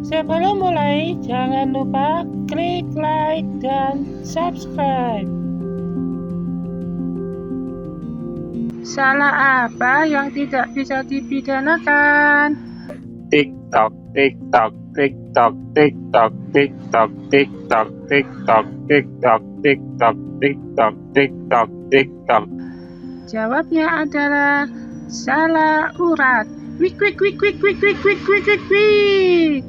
Sebelum mulai, jangan lupa klik like dan subscribe. Salah apa yang tidak bisa dipidanakan? Tik-tok, tik-tok, tik-tok, tik-tok, tik-tok, tik-tok, tik-tok, tik-tok, tik-tok, tik-tok, tik-tok, tik-tok. Jawabnya adalah salah urat. Wik wik wik wik wik wik wik wik wik wik.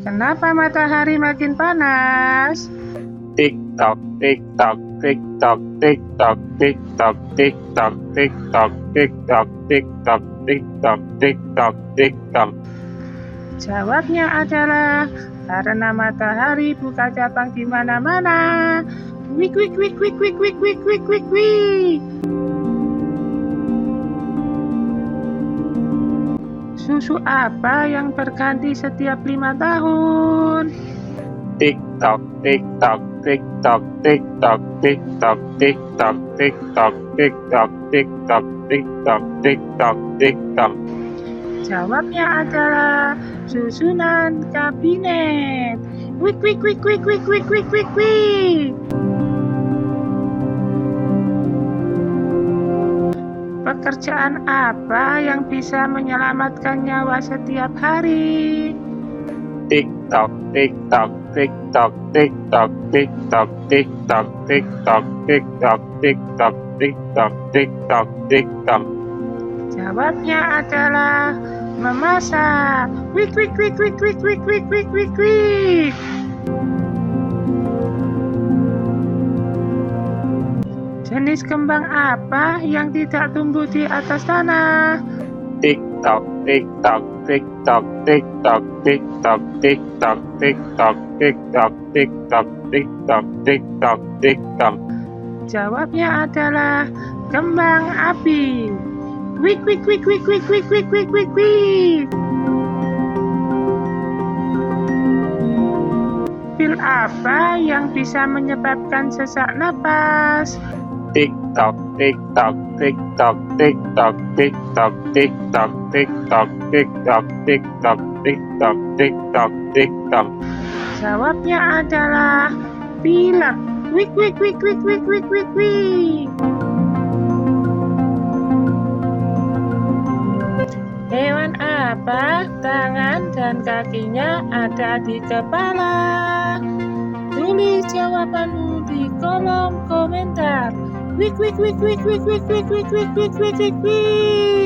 Kenapa matahari makin panas? Tik-tok, tik-tok, tik-tok, tik-tok, tik-tok, tik-tok, tik-tok, tik-tok, tik-tok, tik-tok, tik-tok, tik-tok. Jawabnya adalah karena matahari buka cabang di mana-mana. Wik wik wik wik wik wik wik wik wik wik. Susu apa yang berganti setiap 5 tahun? Tik-tok, tik-tok, tik-tok, tik-tok, tik-tok, tik-tok, tik-tok, tik-tok, tik-tok, tik-tok, tik-tok, tik-tok. Jawabnya adalah susunan kabinet. Wik wik wik wik wik wik wik wik wik. Pekerjaan apa yang bisa menyelamatkan nyawa setiap hari? Tik-tok, tik-tok, tik-tok, tik-tok, tik-tok, tik-tok, tik-tok, tik-tok, tik-tok, tik-tok, tik-tok, tik-tok. Jawabnya adalah memasak. Wik wik wik wik wik wik wik wik wik wik. Jenis kembang apa yang tidak tumbuh di atas tanah? Tik-tok, tik-tok, tik-tok, tik-tok, tik-tok, tik-tok, tik-tok, tik-tok, tik-tok, tik-tok, tik-tok, tik-tok. Jawabnya adalah kembang api. Wik wik wik wik wik wik wik wik wik wik. Pil apa yang bisa menyebabkan sesak napas? Tik-tok, tik-tok, tik-tok, tik-tok, tik-tok, tik-tok, tik-tok, tik-tok, tik-tok, tik-tok, tik-tok, tik-tok. Jawabnya adalah pilek. Wik wik wik wik wik wik wik wik. Hewan apa tangan dan kakinya ada di kepala? Tulis jawabanmu di kolom komentar. Wik wik wik wik wik wik wik wik wik wik wik wik.